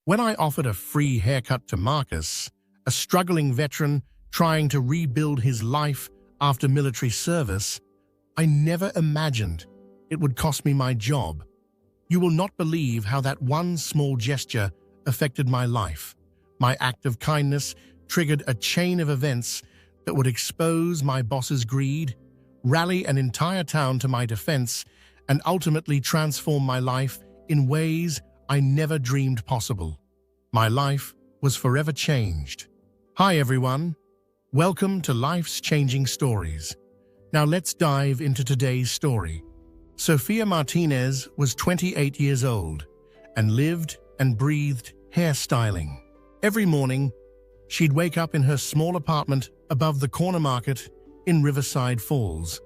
When I offered a free haircut to Marcus, a struggling veteran trying to rebuild his life after military service, I never imagined it would cost me my job. You will not believe how that one small gesture affected my life. My act of kindness triggered a chain of events that would expose my boss's greed, rally an entire town to my defense, and ultimately transform my life in ways I never dreamed possible. My life was forever changed. Hi everyone, welcome to Life's Changing Stories. Now let's dive into today's story. Sophia Martinez was 28 years old and lived and breathed hairstyling. Every morning, she'd wake up in her small apartment above the corner market in Riverside Falls,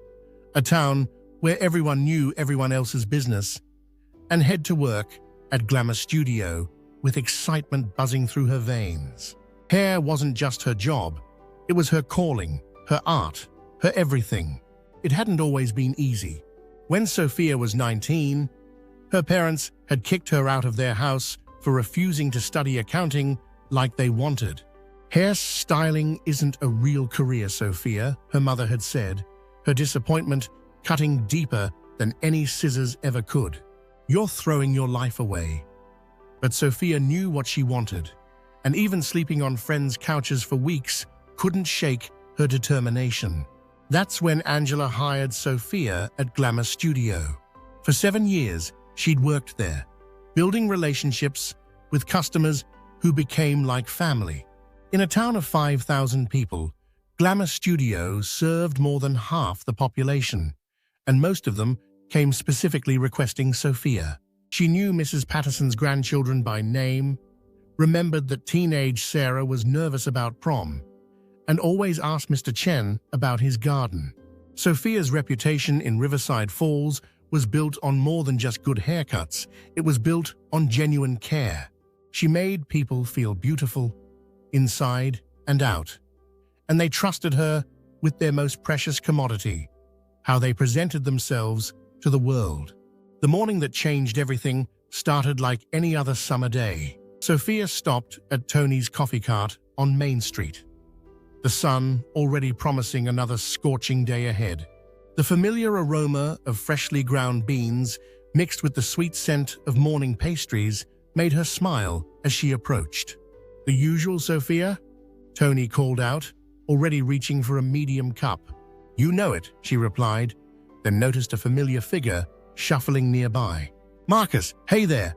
a town where everyone knew everyone else's business, and head to work at Glamour Studio with excitement buzzing through her veins. Hair wasn't just her job, it was her calling, her art, her everything. It hadn't always been easy. When Sophia was 19, her parents had kicked her out of their house for refusing to study accounting like they wanted. Hairstyling isn't a real career, Sophia, her mother had said, her disappointment cutting deeper than any scissors ever could. You're throwing your life away. But Sophia knew what she wanted, and even sleeping on friends' couches for weeks couldn't shake her determination. That's when Angela hired Sophia at Glamour Studio. For 7 years, she'd worked there, building relationships with customers who became like family. In a town of 5,000 people, Glamour Studio served more than half the population, and most of them came specifically requesting Sophia. She knew Mrs. Patterson's grandchildren by name, remembered that teenage Sarah was nervous about prom, and always asked Mr. Chen about his garden. Sophia's reputation in Riverside Falls was built on more than just good haircuts. It was built on genuine care. She made people feel beautiful, inside and out, and they trusted her with their most precious commodity, how they presented themselves to the world. The morning that changed everything started like any other summer day. Sophia stopped at Tony's coffee cart on Main Street, the sun already promising another scorching day ahead. The familiar aroma of freshly ground beans mixed with the sweet scent of morning pastries made her smile as she approached. "The usual, Sophia?" Tony called out, already reaching for a medium cup. "You know it," she replied, then noticed a familiar figure shuffling nearby. "Marcus, hey there!"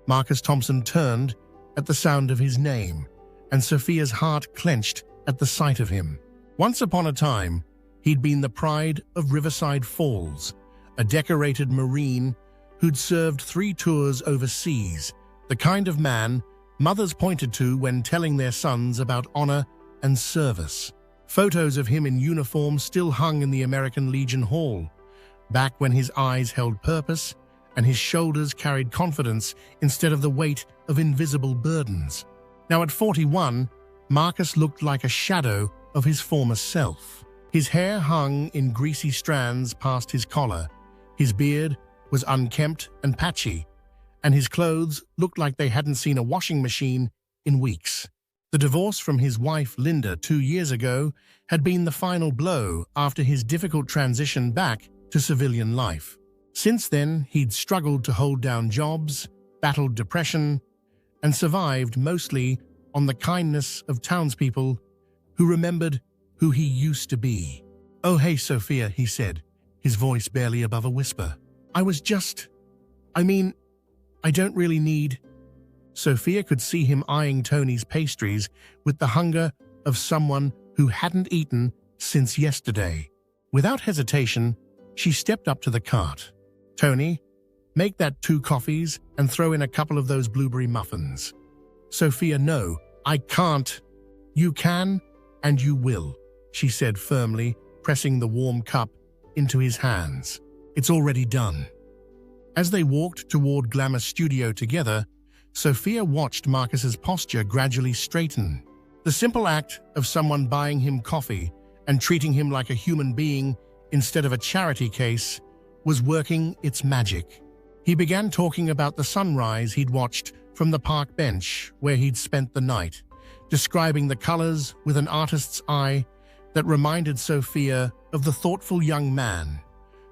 Marcus Thompson turned at the sound of his name, and Sophia's heart clenched at the sight of him. Once upon a time, he'd been the pride of Riverside Falls, a decorated Marine who'd served 3 tours overseas, the kind of man mothers pointed to when telling their sons about honor and service. Photos of him in uniform still hung in the American Legion Hall, back when his eyes held purpose and his shoulders carried confidence instead of the weight of invisible burdens. Now at 41, Marcus looked like a shadow of his former self. His hair hung in greasy strands past his collar, his beard was unkempt and patchy, and his clothes looked like they hadn't seen a washing machine in weeks. The divorce from his wife Linda 2 years ago had been the final blow after his difficult transition back to civilian life. Since then, he'd struggled to hold down jobs, battled depression, and survived mostly on the kindness of townspeople who remembered who he used to be. "Oh, hey, Sophia," he said, his voice barely above a whisper. I don't really need..." Sophia could see him eyeing Tony's pastries with the hunger of someone who hadn't eaten since yesterday. Without hesitation, she stepped up to the cart. "Tony, make that 2 coffees and throw in a couple of those blueberry muffins." "Sophia, no, I can't." "You can, and you will," she said firmly, pressing the warm cup into his hands. "It's already done." As they walked toward Glamour Studio together, Sophia watched Marcus's posture gradually straighten. The simple act of someone buying him coffee and treating him like a human being instead of a charity case was working its magic. He began talking about the sunrise he'd watched from the park bench where he'd spent the night, describing the colors with an artist's eye that reminded Sophia of the thoughtful young man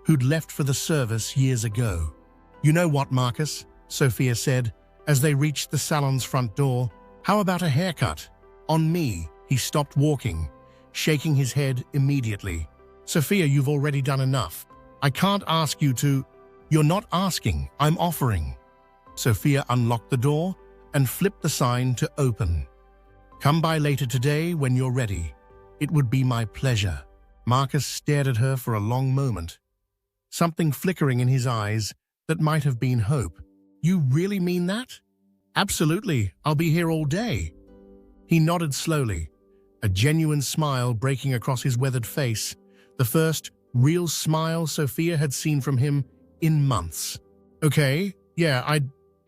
who'd left for the service years ago. "You know what, Marcus?" Sophia said as they reached the salon's front door. "How about a haircut?" "On me." He stopped walking, shaking his head immediately. "Sophia, you've already done enough. I can't ask you to—" "You're not asking, I'm offering." Sophia unlocked the door and flipped the sign to open. "Come by later today when you're ready. It would be my pleasure." Marcus stared at her for a long moment, something flickering in his eyes that might have been hope. "You really mean that?" "Absolutely, I'll be here all day." He nodded slowly, a genuine smile breaking across his weathered face, the first real smile Sophia had seen from him in months. "Okay, yeah,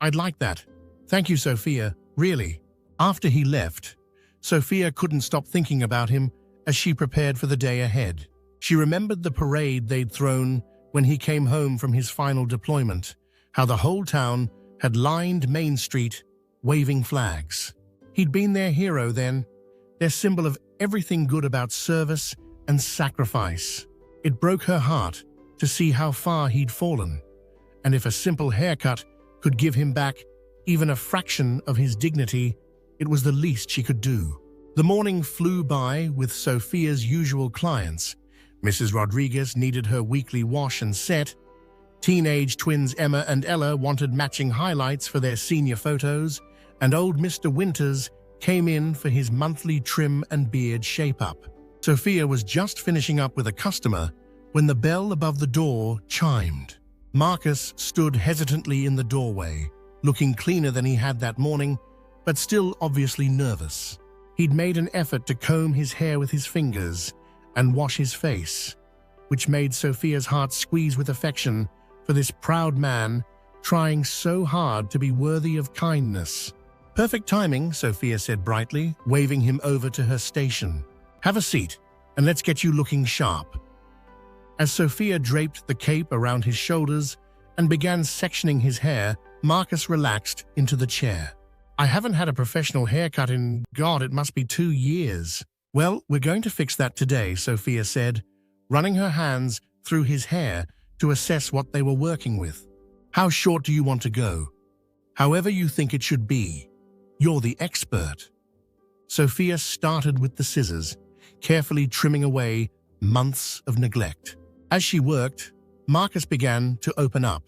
I'd like that. Thank you, Sophia, really." After he left, Sophia couldn't stop thinking about him as she prepared for the day ahead. She remembered the parade they'd thrown when he came home from his final deployment, how the whole town had lined Main Street, waving flags. He'd been their hero then, their symbol of everything good about service and sacrifice. It broke her heart to see how far he'd fallen, and if a simple haircut could give him back even a fraction of his dignity, it was the least she could do. The morning flew by with Sophia's usual clients. Mrs. Rodriguez needed her weekly wash and set. Teenage twins Emma and Ella wanted matching highlights for their senior photos, and old Mr. Winters came in for his monthly trim and beard shape-up. Sophia was just finishing up with a customer when the bell above the door chimed. Marcus stood hesitantly in the doorway, looking cleaner than he had that morning, but still obviously nervous. He'd made an effort to comb his hair with his fingers and wash his face, which made Sophia's heart squeeze with affection for this proud man trying so hard to be worthy of kindness. "Perfect timing," Sophia said brightly, waving him over to her station. "Have a seat, and let's get you looking sharp." As Sophia draped the cape around his shoulders and began sectioning his hair, Marcus relaxed into the chair. "I haven't had a professional haircut in, God, it must be 2 years." "Well, we're going to fix that today," Sophia said, running her hands through his hair to assess what they were working with. "How short do you want to go?" "However you think it should be. You're the expert." Sophia started with the scissors, carefully trimming away months of neglect. As she worked, Marcus began to open up,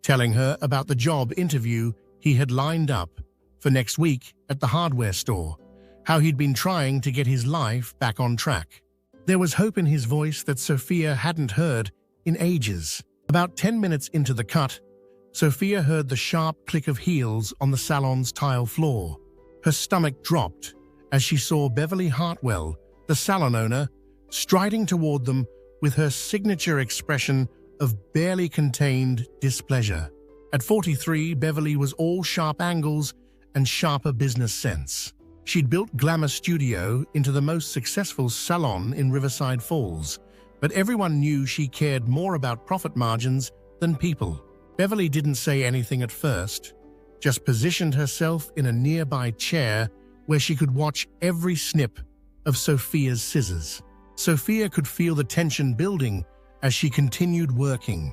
telling her about the job interview he had lined up for next week at the hardware store, how he'd been trying to get his life back on track. There was hope in his voice that Sophia hadn't heard in ages. About 10 minutes into the cut, Sophia heard the sharp click of heels on the salon's tile floor. Her stomach dropped as she saw Beverly Hartwell, the salon owner, striding toward them with her signature expression of barely contained displeasure. At 43, Beverly was all sharp angles and sharper business sense. She'd built Glamour Studio into the most successful salon in Riverside Falls, but everyone knew she cared more about profit margins than people. Beverly didn't say anything at first, just positioned herself in a nearby chair where she could watch every snip of Sophia's scissors. Sophia could feel the tension building as she continued working,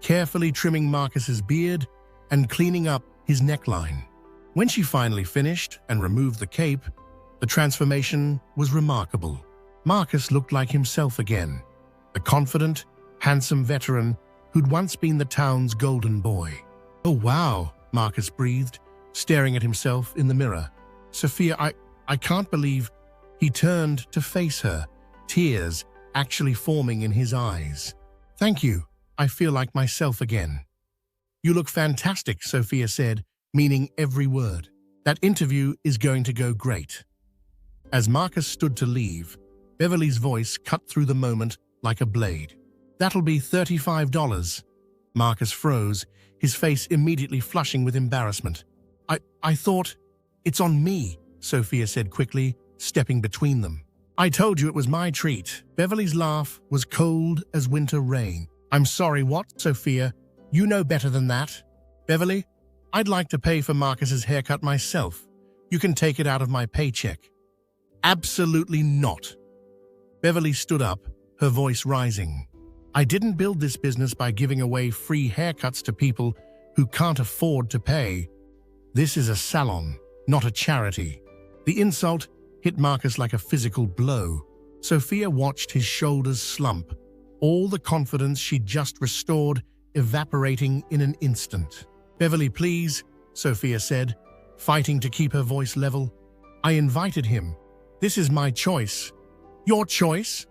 carefully trimming Marcus's beard and cleaning up his neckline. When she finally finished and removed the cape, the transformation was remarkable. Marcus looked like himself again, the confident, handsome veteran who'd once been the town's golden boy. "Oh, wow," Marcus breathed, staring at himself in the mirror. "Sophia, I can't believe—" He turned to face her, tears actually forming in his eyes. "Thank you. I feel like myself again." "You look fantastic," Sophia said, meaning every word. "That interview is going to go great." As Marcus stood to leave, Beverly's voice cut through the moment like a blade. "That'll be $35. Marcus froze, his face immediately flushing with embarrassment. I thought—" "It's on me," Sophia said quickly, stepping between them. "I told you it was my treat." Beverly's laugh was cold as winter rain. "I'm sorry, what, Sophia? You know better than that." "Beverly, I'd like to pay for Marcus's haircut myself. You can take it out of my paycheck." "Absolutely not." Beverly stood up, her voice rising. "I didn't build this business by giving away free haircuts to people who can't afford to pay. This is a salon, not a charity." The insult hit Marcus like a physical blow. Sophia watched his shoulders slump, all the confidence she'd just restored evaporating in an instant. "Beverly, please," Sophia said, fighting to keep her voice level. "I invited him. This is my choice." "Your choice?"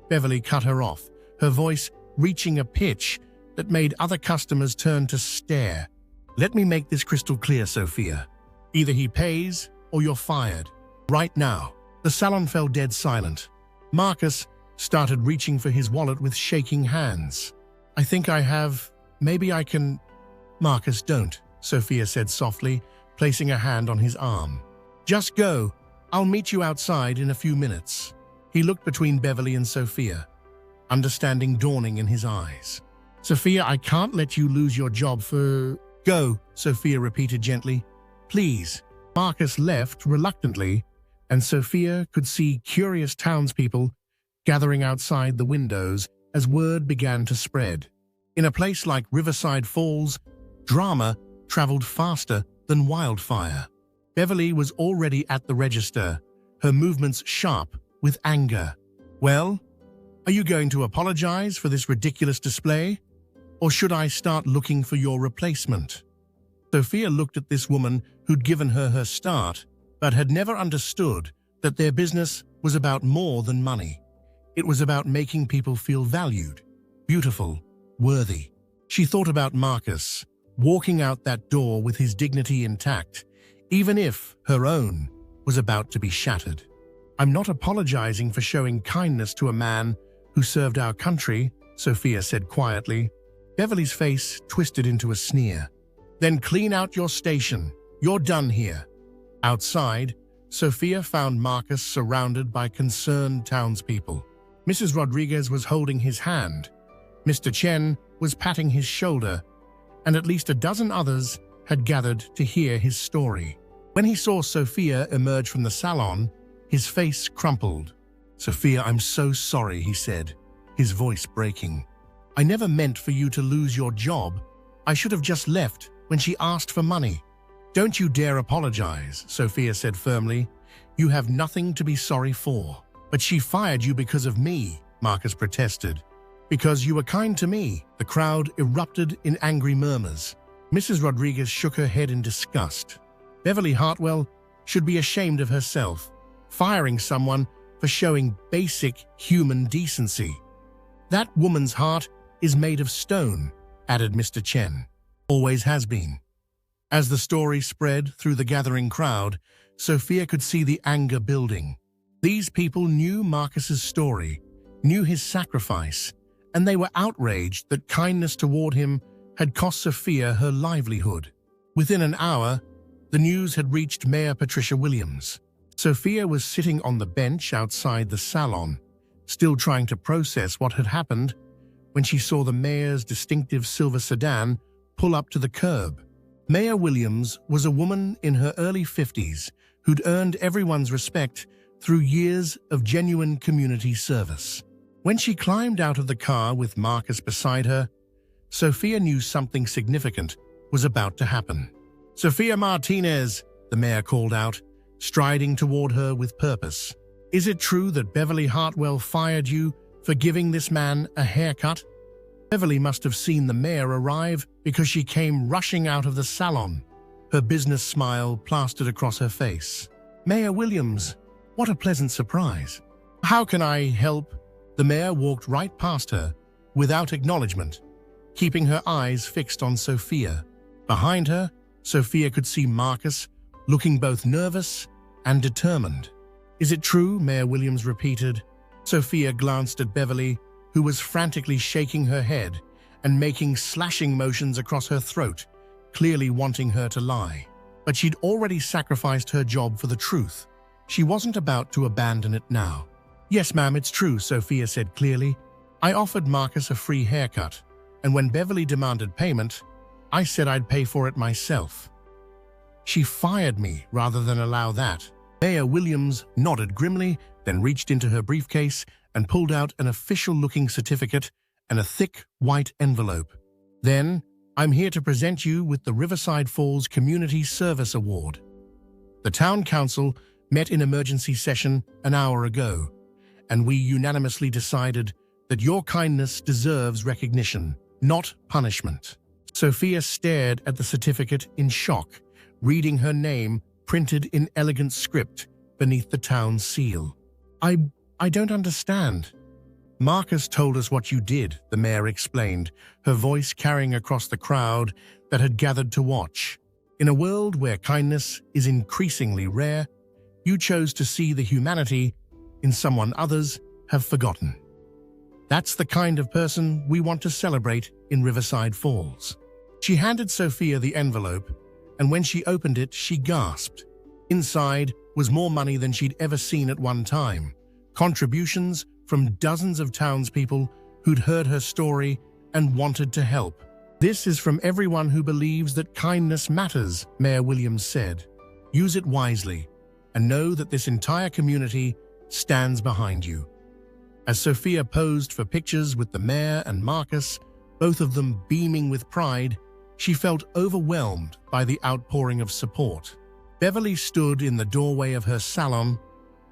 Beverly cut her off, her voice reaching a pitch that made other customers turn to stare. "Let me make this crystal clear, Sophia. Either he pays or you're fired. Right now." The salon fell dead silent. Marcus started reaching for his wallet with shaking hands. "I think I have. Maybe I can—" "Marcus, don't," Sophia said softly, placing a hand on his arm. "Just go. I'll meet you outside in a few minutes." He looked between Beverly and Sophia, understanding dawning in his eyes. "Sophia, I can't let you lose your job for—" "Go," Sophia repeated gently. "Please." Marcus left reluctantly, and Sophia could see curious townspeople gathering outside the windows as word began to spread. In a place like Riverside Falls, drama traveled faster than wildfire. Beverly was already at the register, her movements sharp with anger. "Well, are you going to apologize for this ridiculous display? Or should I start looking for your replacement?" Sophia looked at this woman who'd given her start, but had never understood that their business was about more than money. It was about making people feel valued, beautiful, worthy. She thought about Marcus, walking out that door with his dignity intact, even if her own was about to be shattered. "I'm not apologizing for showing kindness to a man who served our country," Sophia said quietly. Beverly's face twisted into a sneer. "Then clean out your station. You're done here." Outside, Sophia found Marcus surrounded by concerned townspeople. Mrs. Rodriguez was holding his hand. Mr. Chen was patting his shoulder, and at least a dozen others had gathered to hear his story. When he saw Sophia emerge from the salon, his face crumpled. "Sophia, I'm so sorry," he said, his voice breaking. "I never meant for you to lose your job. I should have just left when she asked for money." "Don't you dare apologize," Sophia said firmly. "You have nothing to be sorry for." "But she fired you because of me," Marcus protested. "Because you were kind to me." The crowd erupted in angry murmurs. Mrs. Rodriguez shook her head in disgust. Beverly Hartwell should be ashamed of herself, firing someone for showing basic human decency. "That woman's heart is made of stone," added Mr. Chen. "Always has been." As the story spread through the gathering crowd, Sophia could see the anger building. These people knew Marcus's story, knew his sacrifice, and they were outraged that kindness toward him had cost Sophia her livelihood. Within an hour, the news had reached Mayor Patricia Williams. Sophia was sitting on the bench outside the salon, still trying to process what had happened, when she saw the mayor's distinctive silver sedan pull up to the curb. Mayor Williams was a woman in her early 50s who'd earned everyone's respect through years of genuine community service. When she climbed out of the car with Marcus beside her, Sophia knew something significant was about to happen. "Sophia Martinez," the mayor called out, striding toward her with purpose. "Is it true that Beverly Hartwell fired you for giving this man a haircut?" Beverly must have seen the mayor arrive because she came rushing out of the salon, her business smile plastered across her face. "Mayor Williams, what a pleasant surprise. How can I help?" The mayor walked right past her, without acknowledgement, keeping her eyes fixed on Sophia. Behind her, Sophia could see Marcus, looking both nervous and determined. "Is it true?" Mayor Williams repeated. Sophia glanced at Beverly, who was frantically shaking her head and making slashing motions across her throat, clearly wanting her to lie. But she'd already sacrificed her job for the truth. She wasn't about to abandon it now. "Yes, ma'am, it's true," Sophia said clearly. "I offered Marcus a free haircut, and when Beverly demanded payment, I said I'd pay for it myself. She fired me rather than allow that. Mayor Williams nodded grimly, then reached into her briefcase and pulled out an official-looking certificate and a thick, white envelope. Then, I'm here to present you with the Riverside Falls Community Service Award. The town council met in emergency session an hour ago, and we unanimously decided that your kindness deserves recognition, not punishment. Sophia stared at the certificate in shock, reading her name printed in elegant script beneath the town seal. I don't understand. Marcus told us what you did, the mayor explained, her voice carrying across the crowd that had gathered to watch. In a world where kindness is increasingly rare, you chose to see the humanity in someone others have forgotten. That's the kind of person we want to celebrate in Riverside Falls. She handed Sophia the envelope, and when she opened it, she gasped. Inside was more money than she'd ever seen at one time. Contributions from dozens of townspeople who'd heard her story and wanted to help. This is from everyone who believes that kindness matters, Mayor Williams said. Use it wisely, and know that this entire community stands behind you. As Sophia posed for pictures with the mayor and Marcus, both of them beaming with pride, she felt overwhelmed by the outpouring of support. Beverly stood in the doorway of her salon,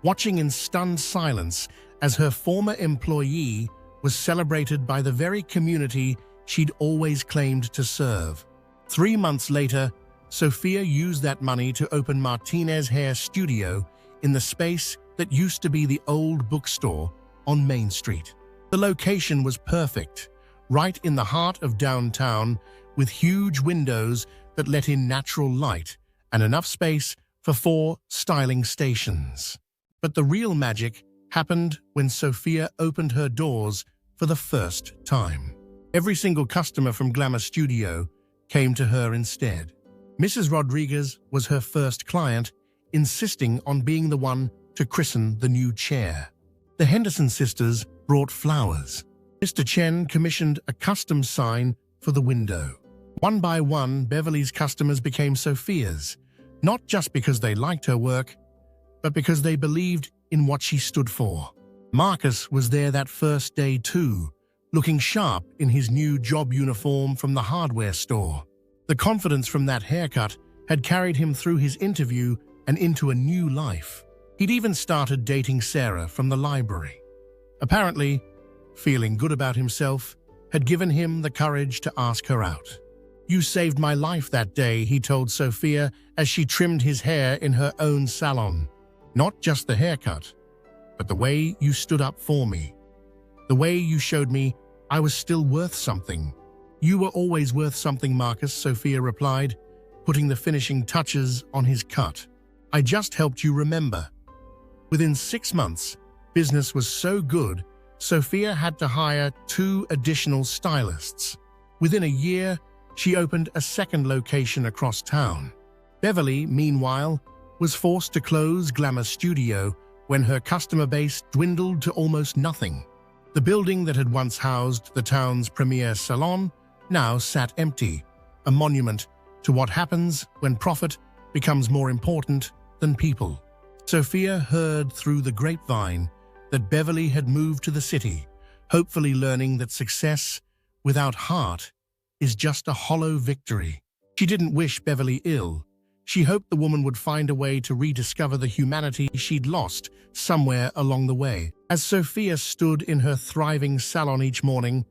watching in stunned silence as her former employee was celebrated by the very community she'd always claimed to serve. 3 months later, Sophia used that money to open Martinez Hair Studio in the space that used to be the old bookstore on Main Street. The location was perfect, right in the heart of downtown, with huge windows that let in natural light and enough space for 4 styling stations. But the real magic happened when Sophia opened her doors for the first time. Every single customer from Glamour Studio came to her instead. Mrs. Rodriguez was her first client, insisting on being the one to christen the new chair. The Henderson sisters brought flowers. Mr. Chen commissioned a custom sign for the window. One by one, Beverly's customers became Sophia's, not just because they liked her work, but because they believed in what she stood for. Marcus was there that first day too, looking sharp in his new job uniform from the hardware store. The confidence from that haircut had carried him through his interview and into a new life. He'd even started dating Sarah from the library. Apparently, feeling good about himself had given him the courage to ask her out. "You saved my life that day," he told Sophia as she trimmed his hair in her own salon. "Not just the haircut, but the way you stood up for me. The way you showed me I was still worth something." "You were always worth something, Marcus," Sophia replied, putting the finishing touches on his cut. "I just helped you remember." Within 6 months, business was so good, Sophia had to hire 2 additional stylists. Within a year, she opened a second location across town. Beverly, meanwhile, was forced to close Glamour Studio when her customer base dwindled to almost nothing. The building that had once housed the town's premier salon now sat empty, a monument to what happens when profit becomes more important than people. Sophia heard through the grapevine that Beverly had moved to the city, hopefully learning that success without heart is just a hollow victory. She didn't wish Beverly ill. She hoped the woman would find a way to rediscover the humanity she'd lost somewhere along the way. As Sophia stood in her thriving salon each morning,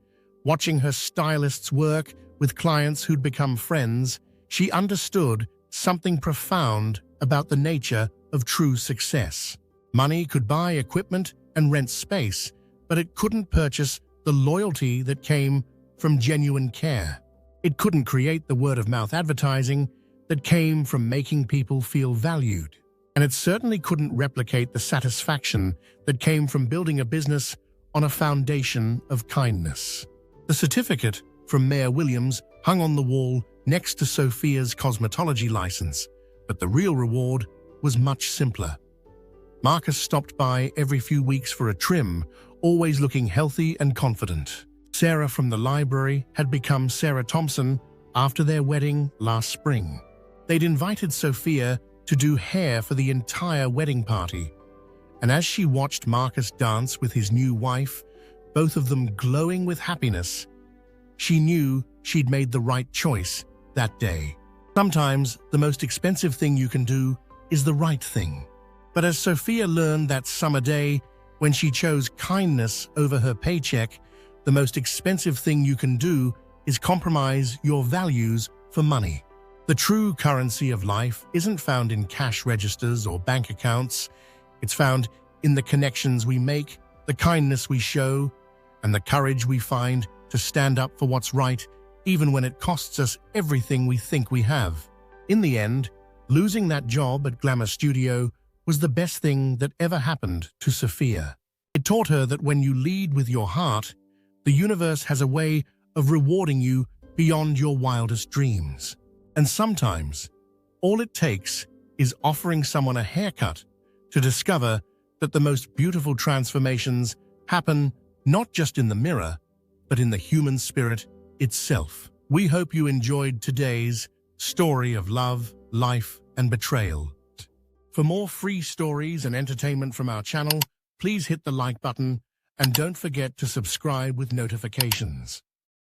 watching her stylists work with clients who'd become friends, she understood something profound about the nature of true success. Money could buy equipment and rent space, but it couldn't purchase the loyalty that came from genuine care. It couldn't create the word-of-mouth advertising that came from making people feel valued. And it certainly couldn't replicate the satisfaction that came from building a business on a foundation of kindness. The certificate from Mayor Williams hung on the wall next to Sophia's cosmetology license, but the real reward was much simpler. Marcus stopped by every few weeks for a trim, always looking healthy and confident. Sarah from the library had become Sarah Thompson, after their wedding last spring. They'd invited Sophia to do hair for the entire wedding party, and as she watched Marcus dance with his new wife, both of them glowing with happiness, she knew she'd made the right choice that day. Sometimes the most expensive thing you can do is the right thing. But as Sophia learned that summer day, when she chose kindness over her paycheck, the most expensive thing you can do is compromise your values for money. The true currency of life isn't found in cash registers or bank accounts. It's found in the connections we make, the kindness we show, and the courage we find to stand up for what's right, even when it costs us everything we think we have. In the end, losing that job at Glamour Studio was the best thing that ever happened to Sophia. It taught her that when you lead with your heart, the universe has a way of rewarding you beyond your wildest dreams. And sometimes, all it takes is offering someone a haircut to discover that the most beautiful transformations happen not just in the mirror, but in the human spirit itself. We hope you enjoyed today's story of love, life, and betrayal. For more free stories and entertainment from our channel, please hit the like button and don't forget to subscribe with notifications.